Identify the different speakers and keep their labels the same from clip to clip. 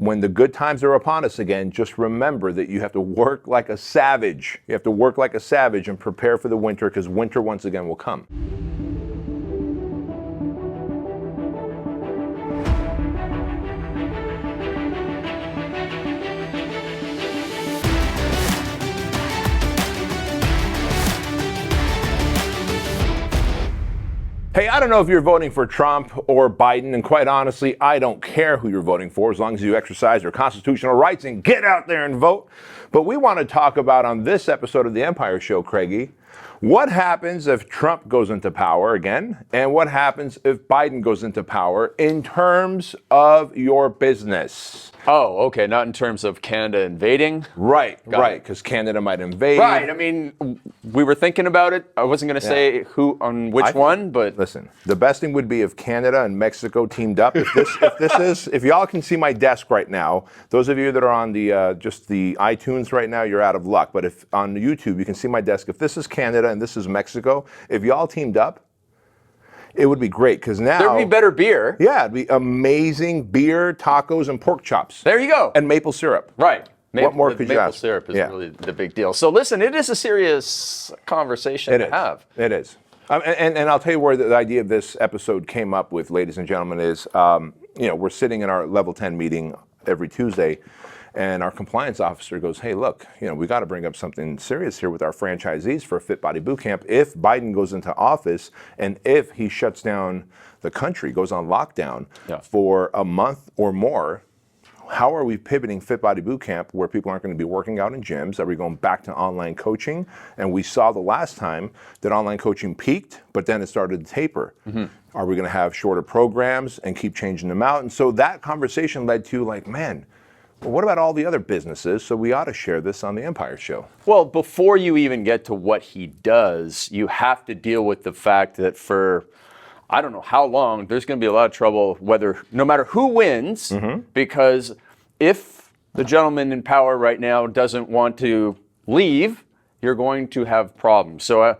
Speaker 1: when the good times are upon us again, just remember that you have to work like a savage. You have to work like a savage and prepare for the winter, because winter once again will come. Hey, I don't know if you're voting for Trump or Biden, and quite honestly, I don't care who you're voting for as long as you exercise your constitutional rights and get out there and vote. But we want to talk about on this episode of The Empire Show, Craigie, what happens if Trump goes into power again, and what happens if Biden goes into power in terms of your business?
Speaker 2: Oh, okay, not in terms of Canada invading?
Speaker 1: Right, because Canada might invade.
Speaker 2: Right, I mean, we were thinking about it. I wasn't going to say who on which one, but...
Speaker 1: Listen, the best thing would be if Canada and Mexico teamed up. If y'all can see my desk right now, those of you that are on the just the iTunes right now, you're out of luck. But if on YouTube, you can see my desk. If this is Canada and this is Mexico, if y'all teamed up, it would be great, because now...
Speaker 2: There'd be better beer.
Speaker 1: Yeah, it'd be amazing beer, tacos, and pork chops.
Speaker 2: There you go.
Speaker 1: And maple syrup.
Speaker 2: Right.
Speaker 1: What more could you ask?
Speaker 2: Maple syrup is really the big deal. So listen, it is a serious conversation to have.
Speaker 1: It is. And I'll tell you where the idea of this episode came up with, ladies and gentlemen, is, we're sitting in our level 10 meeting every Tuesday, and our compliance officer goes, hey, look, we got to bring up something serious here with our franchisees for Fit Body Bootcamp. If Biden goes into office and if he shuts down the country, goes on lockdown for a month or more, how are we pivoting Fit Body Bootcamp where people aren't going to be working out in gyms? Are we going back to online coaching? And we saw the last time that online coaching peaked, but then it started to taper. Mm-hmm. Are we going to have shorter programs and keep changing them out? And so that conversation led to well, what about all the other businesses? So we ought to share this on the Empire Show.
Speaker 2: Well, before you even get to what he does, you have to deal with the fact that for I don't know how long, there's going to be a lot of trouble no matter who wins, because if the gentleman in power right now doesn't want to leave, you're going to have problems. So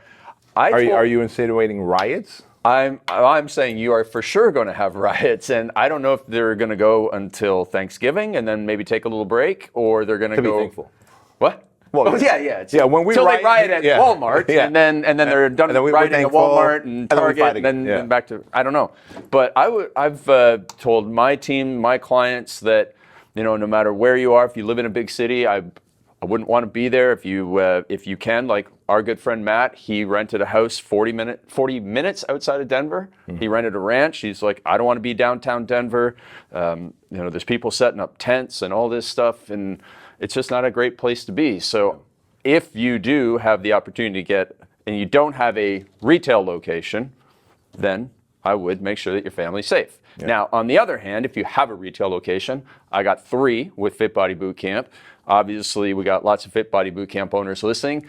Speaker 1: are you insinuating riots?
Speaker 2: I'm saying you are for sure going to have riots, and I don't know if they're going to go until Thanksgiving and then maybe take a little break, or they're going to go.
Speaker 1: Be thankful.
Speaker 2: What?
Speaker 1: Well,
Speaker 2: When we riot at Walmart, and then they're done rioting at Walmart and Target, and then back to I don't know. But I've told my team, my clients that no matter where you are, if you live in a big city, I wouldn't want to be there if you can. Like our good friend Matt, he rented a house 40 minutes outside of Denver. Mm-hmm. He rented a ranch. He's like, I don't want to be downtown Denver. There's people setting up tents and all this stuff, and it's just not a great place to be. So if you do have the opportunity to get, and you don't have a retail location, then I would make sure that your family's safe. Yeah. Now, on the other hand, if you have a retail location, I got 3 with Fit Body Bootcamp. Obviously, we got lots of Fit Body Bootcamp owners listening.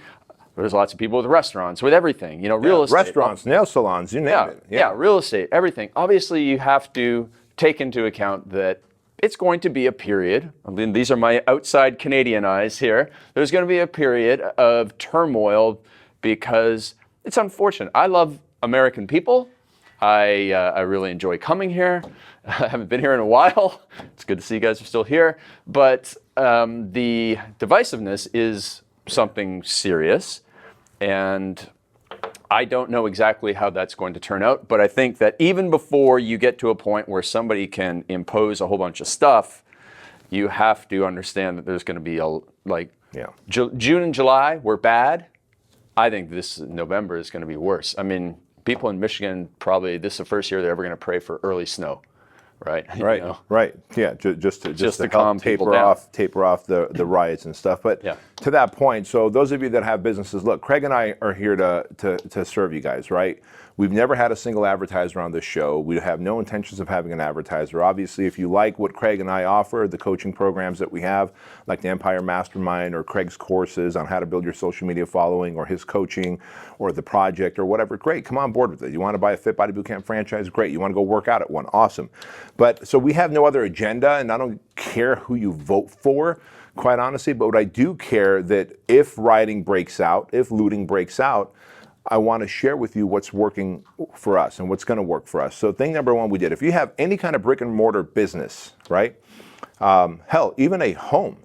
Speaker 2: There's lots of people with restaurants, with everything, real estate.
Speaker 1: Restaurants, nail salons, you name it.
Speaker 2: Yeah, real estate, everything. Obviously, you have to take into account that it's going to be a period. I mean, these are my outside Canadian eyes here. There's going to be a period of turmoil because it's unfortunate. I love American people. I really enjoy coming here. I haven't been here in a while. It's good to see you guys are still here. But the divisiveness is something serious, and I don't know exactly how that's going to turn out, but I think that even before you get to a point where somebody can impose a whole bunch of stuff, you have to understand that there's going to be June and July were bad. I think this November is going to be worse. I mean, people in Michigan probably this is the first year they're ever going to pray for early snow. Right.
Speaker 1: Right. Yeah. Just to
Speaker 2: calm
Speaker 1: taper off the riots and stuff. But to that point, so those of you that have businesses, look, Craig and I are here to serve you guys, right? We've never had a single advertiser on this show. We have no intentions of having an advertiser. Obviously, if you like what Craig and I offer, the coaching programs that we have, like the Empire Mastermind or Craig's courses on how to build your social media following or his coaching or the project or whatever, great, come on board with it. You want to buy a Fit Body Bootcamp franchise? Great. You want to go work out at one? Awesome. But so we have no other agenda, and I don't care who you vote for, quite honestly, but what I do care that if rioting breaks out, if looting breaks out, I want to share with you what's working for us and what's going to work for us. So thing number one we did, if you have any kind of brick and mortar business, right? Hell, even a home.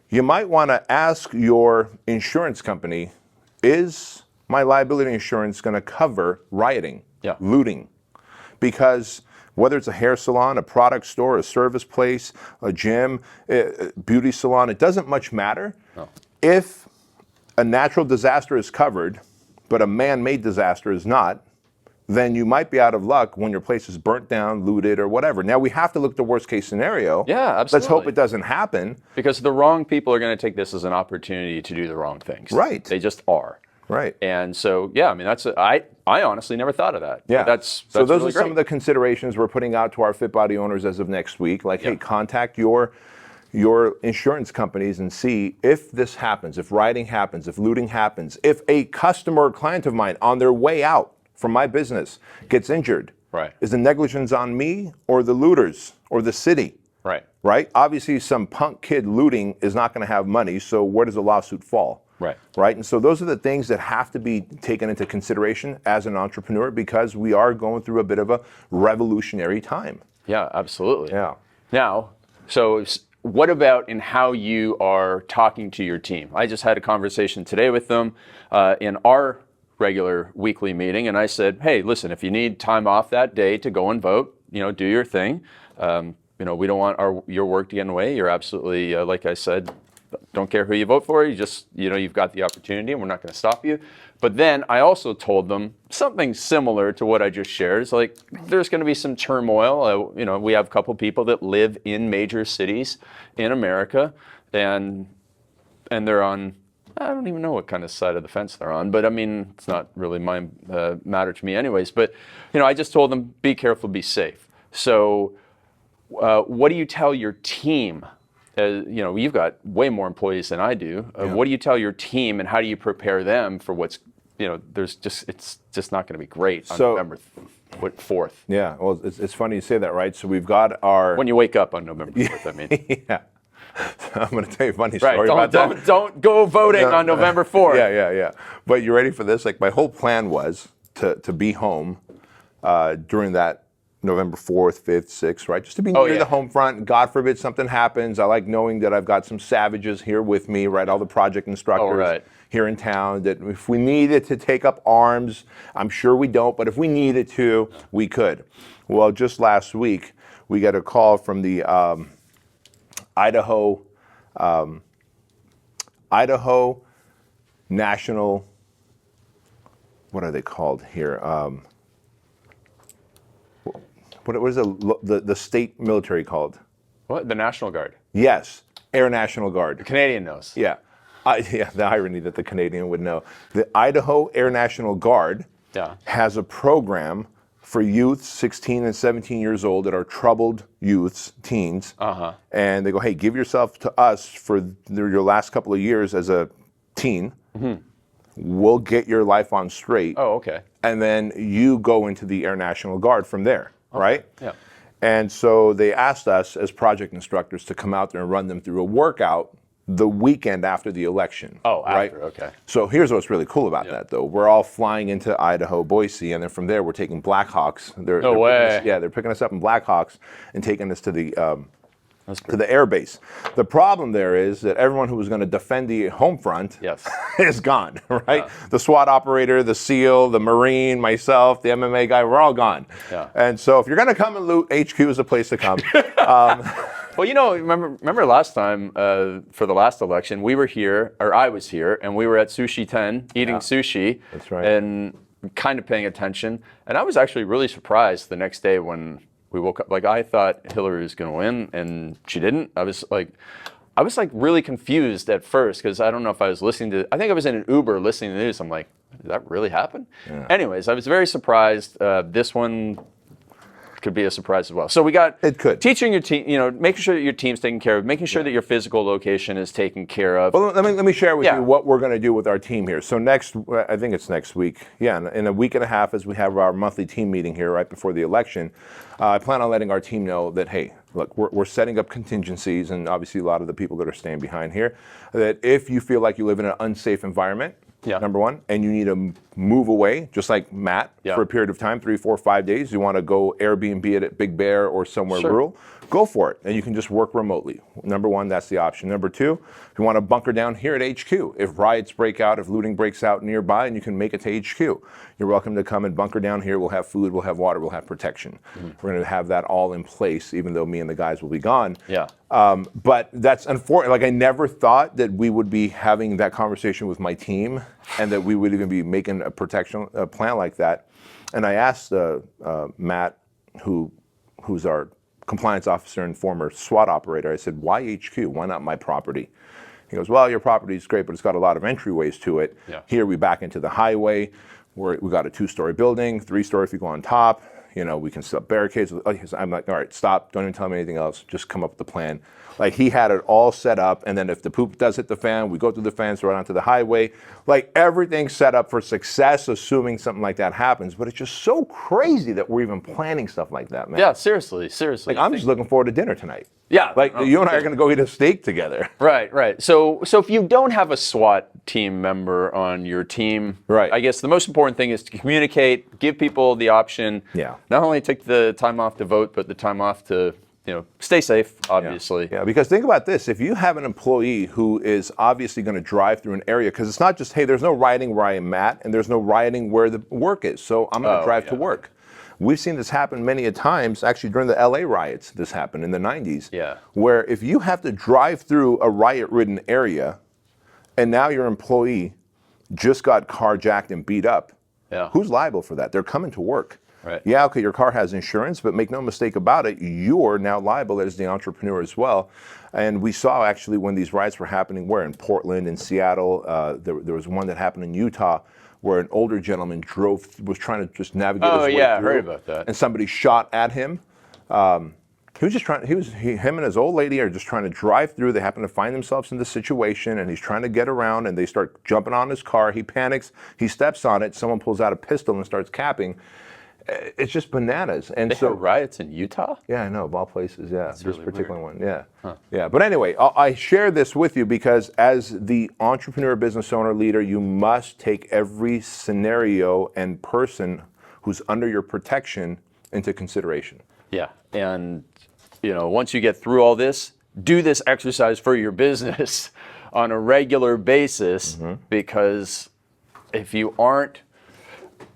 Speaker 1: You might want to ask your insurance company, is my liability insurance going to cover rioting, looting? Because whether it's a hair salon, a product store, a service place, a gym, a beauty salon, it doesn't much matter. No. If a natural disaster is covered, but a man-made disaster is not, then you might be out of luck when your place is burnt down, looted, or whatever. Now, we have to look at the worst-case scenario.
Speaker 2: Yeah, absolutely.
Speaker 1: Let's hope it doesn't happen.
Speaker 2: Because the wrong people are going to take this as an opportunity to do the wrong things.
Speaker 1: Right.
Speaker 2: They just are.
Speaker 1: Right.
Speaker 2: And so, yeah, I mean, I honestly never thought of that.
Speaker 1: Yeah.
Speaker 2: That's
Speaker 1: so those
Speaker 2: really
Speaker 1: are some of the considerations we're putting out to our Fit Body owners as of next week. Like, hey, contact your insurance companies and see if this happens, if rioting happens, if looting happens, if a customer or client of mine on their way out from my business gets injured.
Speaker 2: Right.
Speaker 1: Is the negligence on me or the looters or the city?
Speaker 2: Right.
Speaker 1: Right? Obviously, some punk kid looting is not going to have money, so where does a lawsuit fall?
Speaker 2: Right.
Speaker 1: Right? And so those are the things that have to be taken into consideration as an entrepreneur, because we are going through a bit of a revolutionary time.
Speaker 2: Yeah, absolutely.
Speaker 1: Yeah.
Speaker 2: Now, so what about in how you are talking to your team? I just had a conversation today with them in our regular weekly meeting, and I said, hey, listen, if you need time off that day to go and vote, do your thing. We don't want your work to get in the way. You're absolutely, like I said, don't care who you vote for. You just, you've got the opportunity, and we're not going to stop you. But then I also told them something similar to what I just shared. It's like, there's going to be some turmoil. We have a couple people that live in major cities in America, and they're on, I don't even know what kind of side of the fence they're on, but I mean, it's not really my matter to me anyways. But, I just told them, be careful, be safe. So what do you tell your team? You've got way more employees than I do. What do you tell your team, and how do you prepare them for what's, it's just not going to be great on November 4th?
Speaker 1: Yeah, well, it's funny you say that, right? So we've got our...
Speaker 2: When you wake up on November 4th, I mean.
Speaker 1: Yeah. I'm going to tell you a funny story about that.
Speaker 2: Don't go voting on November 4th.
Speaker 1: Yeah. But you ready for this? Like, my whole plan was to be home during that November 4th, 5th, 6th, right? Just to be near the home front. God forbid something happens. I like knowing that I've got some savages here with me, right? All the project instructors here in town, that if we needed to take up arms, I'm sure we don't, but if we needed to, we could. Well, just last week, we got a call from the Idaho National, what are they called here? What is the state military called?
Speaker 2: What? The National Guard?
Speaker 1: Yes, Air National Guard.
Speaker 2: The Canadian knows.
Speaker 1: Yeah. The irony that the Canadian would know. The Idaho Air National Guard has a program for youth 16 and 17 years old that are troubled youths, teens. And they go, hey, give yourself to us for your last couple of years as a teen. Mm-hmm. We'll get your life on straight.
Speaker 2: Oh, okay.
Speaker 1: And then you go into the Air National Guard from there, right?
Speaker 2: Yeah.
Speaker 1: And so they asked us as project instructors to come out there and run them through a workout the weekend after the election.
Speaker 2: Oh,
Speaker 1: right?
Speaker 2: After, okay.
Speaker 1: So here's what's really cool about that, though. We're all flying into Idaho, Boise, and then from there we're taking Blackhawks.
Speaker 2: No way.
Speaker 1: They're picking us up in Blackhawks and taking us to the air base. The problem there is that everyone who was going to defend the home front is gone, right? Yeah. The SWAT operator, the SEAL, the Marine, myself, the MMA guy, we're all gone. Yeah. And so if you're going to come and loot, HQ is the place to come.
Speaker 2: Well, remember last time for the last election, we were here, or I was here, and we were at Sushi 10 eating sushi.
Speaker 1: That's right.
Speaker 2: And kind of paying attention. And I was actually really surprised the next day when we woke up. Like, I thought Hillary was going to win, and she didn't. I was really confused at first, because I don't know if I was I think I was in an Uber listening to the news. I'm like, did that really happen? Yeah. Anyways, I was very surprised. This one could be a surprise as well. So we got teaching your team, making sure that your team's taken care of, making sure that your physical location is taken care of.
Speaker 1: Well, let me share with you what we're going to do with our team here. So I think it's next week. Yeah, in a week and a half, as we have our monthly team meeting here right before the election, I plan on letting our team know that, hey, look, we're setting up contingencies, and obviously a lot of the people that are staying behind here, that if you feel like you live in an unsafe environment, number one, and you need to move away, just like Matt, for a period of time, 3, 4, 5 days. You want to go Airbnb it at Big Bear or somewhere rural, go for it, and you can just work remotely. Number one, that's the option. Number two, if you want to bunker down here at HQ, if riots break out, if looting breaks out nearby, and you can make it to HQ, you're welcome to come and bunker down here. We'll have food, we'll have water, we'll have protection. We're going to have that all in place, even though me and the guys will be gone. But that's unfortunate. Like, I never thought that we would be having that conversation with my team and that we would even be making a protection plan like that. And I asked Matt, who's our compliance officer and former SWAT operator, I said, why HQ? Why not my property? He goes, well, your property is great, but it's got a lot of entryways to it. Here we back into the highway. We got a 2-story building, 3-story if you go on top. You know, we can set up barricades. I'm like, all right, stop. Don't even tell me anything else. Just come up with the plan. Like, he had it all set up. And then if the poop does hit the fan, we go through the fence right onto the highway. Like, everything's set up for success, assuming something like that happens. But it's just so crazy that we're even planning stuff like that, man.
Speaker 2: Yeah, seriously.
Speaker 1: Like, I'm just looking forward to dinner tonight.
Speaker 2: Yeah.
Speaker 1: Like, you and I are going to go eat a steak together.
Speaker 2: Right. So if you don't have a SWAT team member on your team, I guess the most important thing is to communicate, give people the option. Not only take the time off to vote, but the time off to, stay safe, obviously.
Speaker 1: Yeah, because think about this. If you have an employee who is obviously going to drive through an area, because it's not just, hey, there's no rioting where I am at, and there's no rioting where the work is, so I'm going to drive to work. We've seen this happen many a times. Actually, during the LA riots, this happened in the 90s. Where if you have to drive through a riot-ridden area, and now your employee just got carjacked and beat up, who's liable for that? They're coming to work. Yeah, okay, your car has insurance, but make no mistake about it, you're now liable as the entrepreneur as well. And we saw actually when these riots were happening, where in Portland, in Seattle, there was one that happened in Utah, where an older gentleman was trying to just navigate his way through.
Speaker 2: I heard about that.
Speaker 1: And somebody shot at him. He was just trying. Him and his old lady are just trying to drive through. They happen to find themselves in this situation, and he's trying to get around. And they start jumping on his car. He panics. He steps on it. Someone pulls out a pistol and starts capping. It's just bananas. And
Speaker 2: they had riots in Utah?
Speaker 1: Yeah, I know, of all places. Yeah,
Speaker 2: that's
Speaker 1: this
Speaker 2: really
Speaker 1: particular
Speaker 2: weird.
Speaker 1: one. Yeah. But anyway, I share this with you because as the entrepreneur, business owner, leader, you must take every scenario and person who's under your protection into consideration.
Speaker 2: Yeah, and once you get through all this, do this exercise for your business on a regular basis, because if you aren't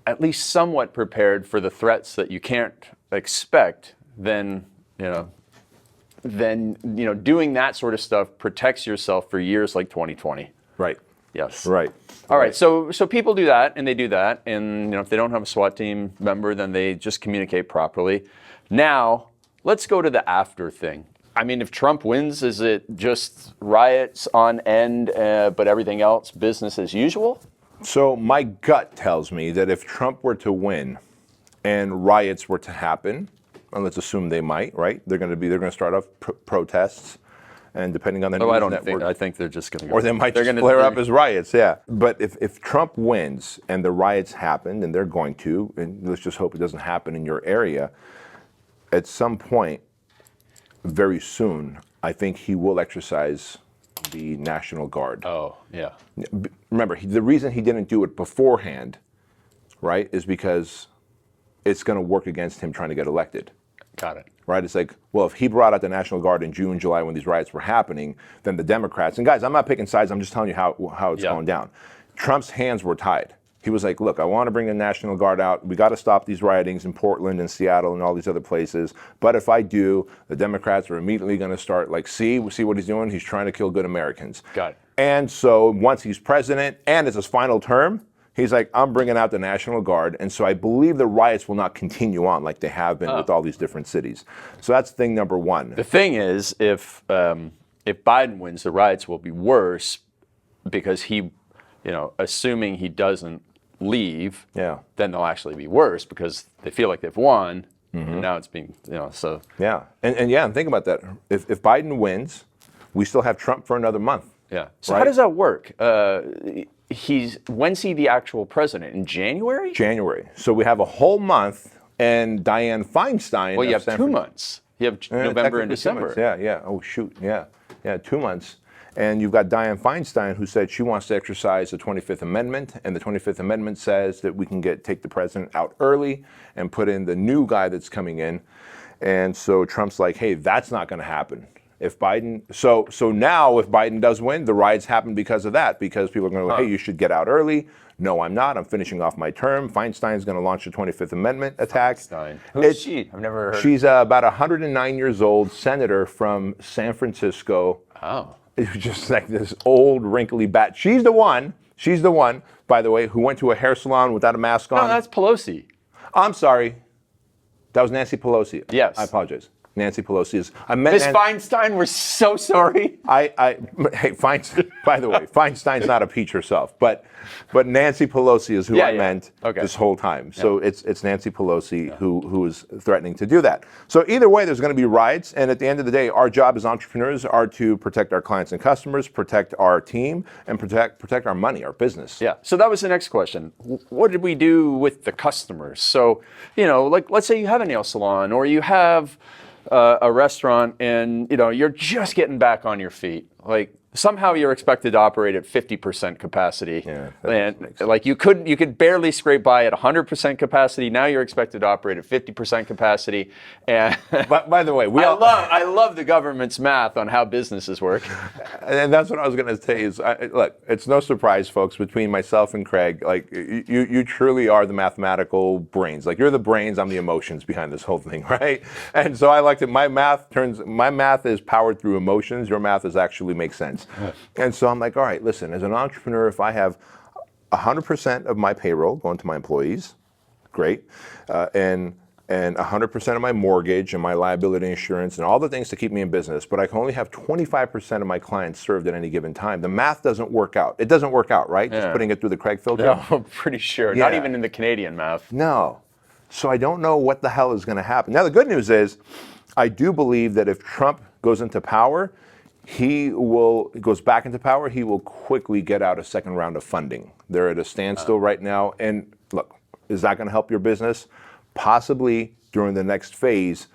Speaker 2: at least somewhat prepared for the threats that you can't expect, then doing that sort of stuff protects yourself for years like 2020.
Speaker 1: Right.
Speaker 2: Yes.
Speaker 1: Right.
Speaker 2: All right. So people do that, and they do that, and if they don't have a SWAT team member, then they just communicate properly. Now, let's go to the after thing. I mean, if Trump wins, is it just riots on end, but everything else business as usual?
Speaker 1: So my gut tells me that if Trump were to win and riots were to happen, and let's assume they might, right? They're going to start off protests, and depending on the news network,
Speaker 2: I think they're just going to go.
Speaker 1: Or they might just flare up as riots, yeah. But if Trump wins and the riots happen, and they're going to, and let's just hope it doesn't happen in your area, at some point, very soon, I think he will exercise the National Guard.
Speaker 2: Oh, yeah.
Speaker 1: Remember, the reason he didn't do it beforehand, right, is because it's going to work against him trying to get elected.
Speaker 2: Got it.
Speaker 1: Right? It's like, well, if he brought out the National Guard in June, July, when these riots were happening, then the Democrats, and guys, I'm not picking sides, I'm just telling you how it's going down. Trump's hands were tied. He was like, look, I want to bring the National Guard out. We got to stop these riotings in Portland and Seattle and all these other places. But if I do, the Democrats are immediately going to start like, see what he's doing? He's trying to kill good Americans.
Speaker 2: Got it.
Speaker 1: And so once he's president and it's his final term, he's like, I'm bringing out the National Guard. And so I believe the riots will not continue on like they have been with all these different cities. So that's thing number one.
Speaker 2: The thing is, if Biden wins, the riots will be worse because he, assuming he doesn't leave, then they'll actually be worse because they feel like they've won. And now it's being, so.
Speaker 1: Yeah. And think about that. If Biden wins, we still have Trump for another month.
Speaker 2: Yeah. So how does that work? When's he the actual president? In January?
Speaker 1: January. So we have a whole month, and Dianne Feinstein.
Speaker 2: Well, you have 2 months. You have November and December.
Speaker 1: Yeah. Oh, shoot. Yeah. 2 months. And you've got Dianne Feinstein, who said she wants to exercise the 25th Amendment, and the 25th Amendment says that we can take the president out early and put in the new guy that's coming in. And so Trump's like, hey, that's not going to happen. If Biden, so now if Biden does win, the riots happen because of that, because people are going to go, hey, you should get out early. No, I'm not. I'm finishing off my term. Feinstein's going to launch the 25th Amendment attack.
Speaker 2: Feinstein. Who's she? I've never heard.
Speaker 1: She's about 109 years old, senator from San Francisco.
Speaker 2: Oh.
Speaker 1: It's just like this old, wrinkly bat. She's the one, by the way, who went to a hair salon without a mask on.
Speaker 2: No, that's Pelosi.
Speaker 1: I'm sorry. That was Nancy Pelosi.
Speaker 2: Yes.
Speaker 1: I apologize. Nancy Pelosi is.
Speaker 2: Miss Feinstein, we're so sorry.
Speaker 1: Hey, Feinstein. By the way, Feinstein's not a peach herself, but Nancy Pelosi is who I meant this whole time. So it's Nancy Pelosi who is threatening to do that. So either way, there's going to be riots, and at the end of the day, our job as entrepreneurs are to protect our clients and customers, protect our team, and protect our money, our business.
Speaker 2: Yeah. So that was the next question. What did we do with the customers? So like let's say you have a nail salon or you have a restaurant and you're just getting back on your feet. Like somehow you're expected to operate at 50% capacity.
Speaker 1: Yeah,
Speaker 2: and like you could barely scrape by at 100% capacity. Now you're expected to operate at 50% capacity. And
Speaker 1: by the way,
Speaker 2: I love the government's math on how businesses work.
Speaker 1: And that's what I was going to say is, look, it's no surprise, folks, between myself and Craig, like you truly are the mathematical brains. Like you're the brains, I'm the emotions behind this whole thing, right? And so I like to, my math is powered through emotions. Your math actually makes sense. And so I'm like, all right, listen, as an entrepreneur, if I have 100% of my payroll going to my employees, great, and 100% of my mortgage and my liability insurance and all the things to keep me in business, but I can only have 25% of my clients served at any given time. The math doesn't work out. It doesn't work out, right? Just putting it through the Craig filter?
Speaker 2: No, I'm pretty sure. Not even in the Canadian math.
Speaker 1: No. So I don't know what the hell is going to happen. Now, the good news is, I do believe that if Trump goes into power, goes back into power, he will quickly get out a second round of funding. They're at a standstill right now. And look, is that going to help your business? Possibly during the next phase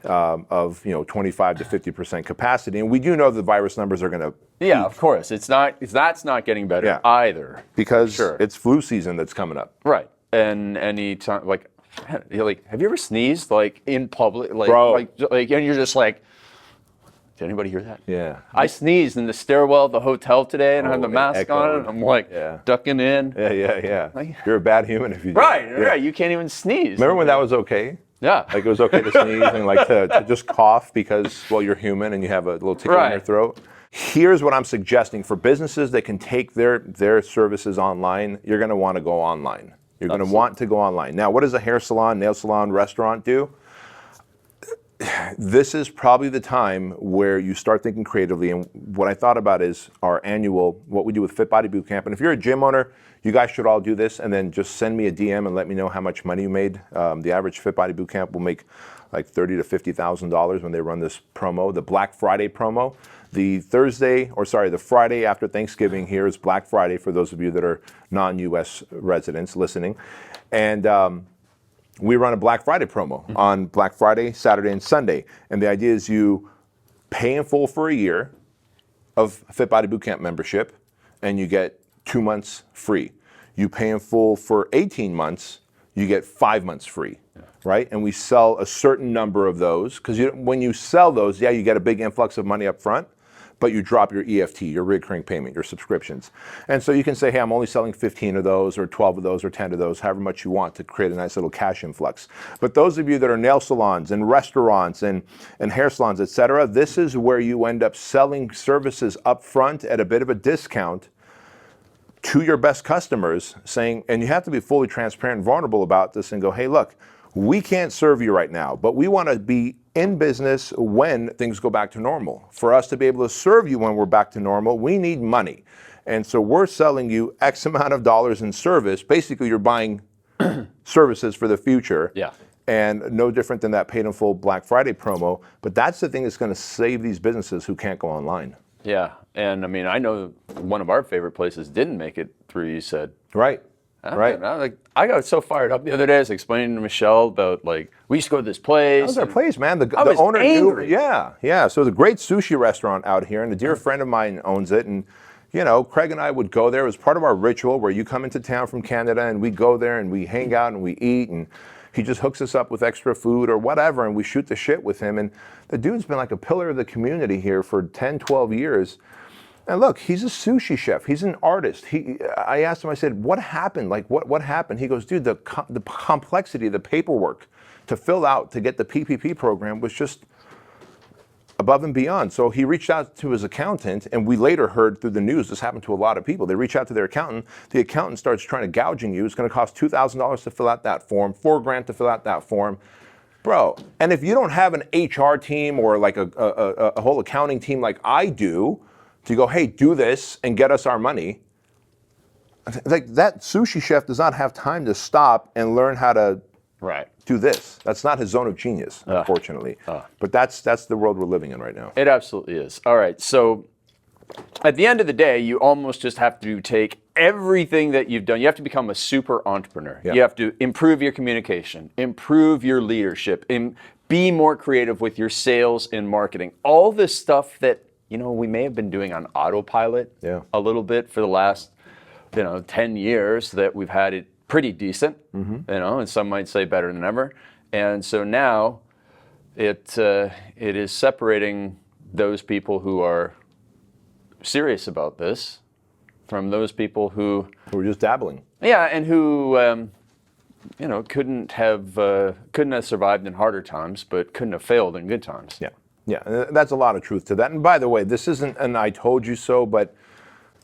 Speaker 1: of 25 to 50% capacity. And we do know the virus numbers are going to peak.
Speaker 2: Of course. That's not getting better either.
Speaker 1: Because it's flu season that's coming up.
Speaker 2: Right. And any time, like, have you ever sneezed like in public? Like,
Speaker 1: Bro.
Speaker 2: Like, and you're just like, did anybody hear that?
Speaker 1: Yeah.
Speaker 2: I sneezed in the stairwell of the hotel today and I have the mask on and I'm like ducking in.
Speaker 1: Yeah. You're a bad human if you do.
Speaker 2: Right. You can't even sneeze.
Speaker 1: Remember when that was okay?
Speaker 2: Yeah.
Speaker 1: Like it was okay to sneeze and like to just cough because, well, you're human and you have a little tickle in your throat. Here's what I'm suggesting for businesses that can take their services online. You're going to want to go online. You're going to want to go online. Now, what does a hair salon, nail salon, restaurant do? This is probably the time where you start thinking creatively. And what I thought about is our annual, what we do with Fit Body Bootcamp. And if you're a gym owner, you guys should all do this and then just send me a DM and let me know how much money you made. The average Fit Body Bootcamp will make like $30,000 to $50,000 when they run this promo, the Black Friday promo. The Friday after Thanksgiving here is Black Friday for those of you that are non-US residents listening. And we run a Black Friday promo on Black Friday, Saturday, and Sunday. And the idea is you pay in full for a year of Fit Body Bootcamp membership, and you get 2 months free. You pay in full for 18 months, you get 5 months free, right? And we sell a certain number of those, because when you sell those, you get a big influx of money up front, but you drop your EFT, your recurring payment, your subscriptions. And so you can say, hey, I'm only selling 15 of those or 12 of those or 10 of those, however much you want to create a nice little cash influx. But those of you that are nail salons and restaurants and hair salons, et cetera, this is where you end up selling services up front at a bit of a discount to your best customers, saying, and you have to be fully transparent and vulnerable about this and go, hey, look, we can't serve you right now, but we want to be in business when things go back to normal. For us to be able to serve you when we're back to normal, we need money. And so we're selling you X amount of dollars in service. Basically, you're buying services for the future.
Speaker 2: Yeah.
Speaker 1: And no different than that paid in full Black Friday promo. But that's the thing that's going to save these businesses who can't go online.
Speaker 2: Yeah. And I mean, I know one of our favorite places didn't make it through, you said.
Speaker 1: Right. right?
Speaker 2: I got so fired up the other day. I was explaining to Michelle about we used to go to this place.
Speaker 1: That was our place, man. The
Speaker 2: was
Speaker 1: owner
Speaker 2: angry.
Speaker 1: knew. Yeah. So it's a great sushi restaurant out here, and a dear friend of mine owns it. And Craig and I would go there. It was part of our ritual where you come into town from Canada, and we go there and we hang out and we eat, and he just hooks us up with extra food or whatever, and we shoot the shit with him. And the dude's been like a pillar of the community here for 10, 12 years. And look, he's a sushi chef. He's an artist. I asked him, I said, what happened? What happened? He goes, dude, the complexity, the paperwork to fill out to get the PPP program was just above and beyond. So he reached out to his accountant, and we later heard through the news, this happened to a lot of people. They reach out to their accountant. The accountant starts trying to gouging you. It's going to cost $2,000 to fill out that form, $4,000 to fill out that form. Bro, and if you don't have an HR team or like a whole accounting team like I do, to go, hey, do this and get us our money. Like that sushi chef does not have time to stop and learn how to do this. That's not his zone of genius, unfortunately. But that's the world we're living in right now.
Speaker 2: It absolutely is. All right, so at the end of the day, you almost just have to take everything that you've done. You have to become a super entrepreneur. Yeah. You have to improve your communication, improve your leadership, be more creative with your sales and marketing. All this stuff that we may have been doing on autopilot a little bit for the last, 10 years that we've had it pretty decent, and some might say better than ever. And so now it is separating those people who are serious about this from those people who
Speaker 1: are just dabbling.
Speaker 2: Yeah, and who couldn't have survived in harder times, but couldn't have failed in good times.
Speaker 1: Yeah, that's a lot of truth to that. And by the way, this isn't an I told you so, but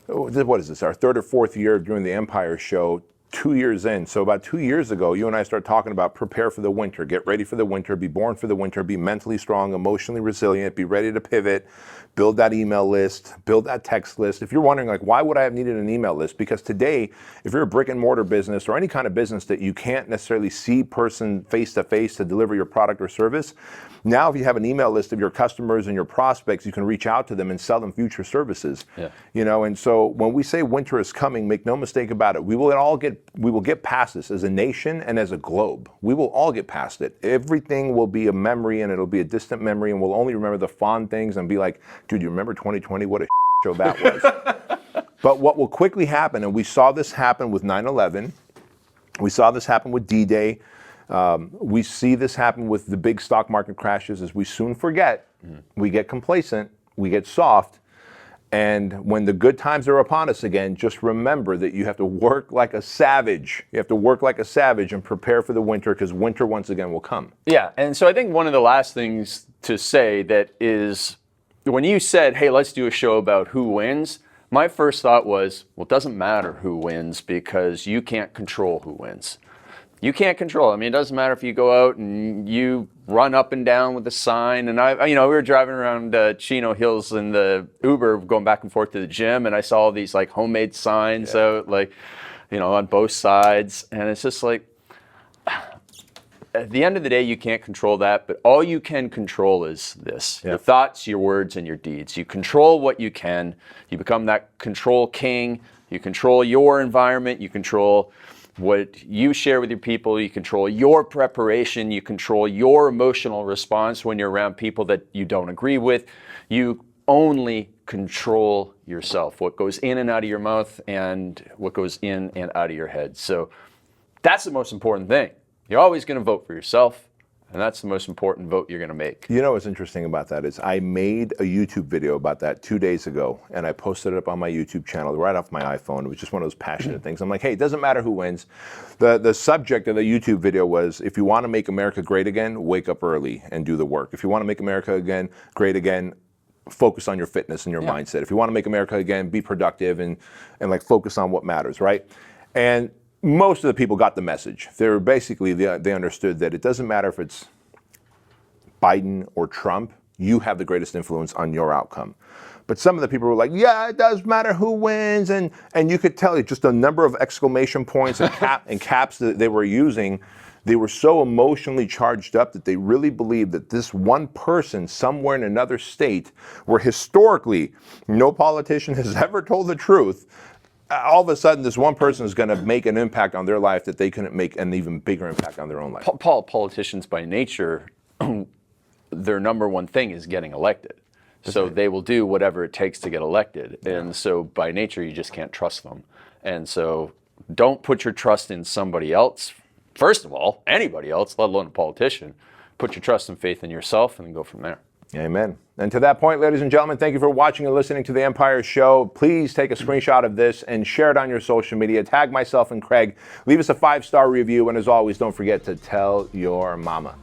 Speaker 1: what is this, our third or fourth year doing the Empire show, 2 years in. So about 2 years ago, you and I started talking about prepare for the winter, get ready for the winter, be born for the winter, be mentally strong, emotionally resilient, be ready to pivot, build that email list, build that text list. If you're wondering, why would I have needed an email list? Because today, if you're a brick and mortar business or any kind of business that you can't necessarily see person face to face to deliver your product or service, now if you have an email list of your customers and your prospects, you can reach out to them and sell them future services. And so when we say winter is coming, make no mistake about it, we will get past this as a nation and as a globe. We will all get past it. Everything will be a memory, and it'll be a distant memory, and we'll only remember the fond things and be like, dude, you remember 2020? What a show that was. But what will quickly happen, and we saw this happen with 9/11, we saw this happen with D-Day, we see this happen with the big stock market crashes, as we soon forget, we get complacent, we get soft, and when the good times are upon us again, just remember that you have to work like a savage. You have to work like a savage and prepare for the winter, because winter once again will come.
Speaker 2: Yeah, and so I think one of the last things to say that is, when you said, hey, let's do a show about who wins, my first thought was, well, it doesn't matter who wins because you can't control who wins. You can't control. I mean, it doesn't matter if you go out and you run up and down with a sign. And we were driving around Chino Hills in the Uber, going back and forth to the gym, and I saw all these homemade signs out, on both sides. And it's just at the end of the day, you can't control that, but all you can control is this: your thoughts, your words, and your deeds. You control what you can. You become that control king. You control your environment. You control what you share with your people. You control your preparation. You control your emotional response when you're around people that you don't agree with. You only control yourself, what goes in and out of your mouth and what goes in and out of your head. So that's the most important thing. You're always going to vote for yourself, and that's the most important vote you're going to make.
Speaker 1: You know what's interesting about that is I made a YouTube video about that 2 days ago, and I posted it up on my YouTube channel right off my iPhone. It was just one of those passionate things. I'm like, hey, it doesn't matter who wins. The subject of the YouTube video was, if you want to make America great again, wake up early and do the work. If you want to make America great again, focus on your fitness and your mindset. If you want to make America again, be productive and focus on what matters, right? And most of the people got the message. They were basically, they understood that it doesn't matter if it's Biden or Trump, you have the greatest influence on your outcome. But some of the people were like, yeah, it does matter who wins. And you could tell just a number of exclamation points and caps that they were using. They were so emotionally charged up that they really believed that this one person somewhere in another state, where historically no politician has ever told the truth, all of a sudden this one person is going to make an impact on their life that they couldn't make an even bigger impact on their own life.
Speaker 2: Politicians by nature, their number one thing is getting elected. So they will do whatever it takes to get elected. And so by nature, you just can't trust them. And so don't put your trust in somebody else. First of all, anybody else, let alone a politician. Put your trust and faith in yourself and then go from there.
Speaker 1: Amen. And to that point, ladies and gentlemen, thank you for watching and listening to The Empire Show. Please take a screenshot of this and share it on your social media. Tag myself and Craig. Leave us a 5-star review. And as always, don't forget to tell your mama.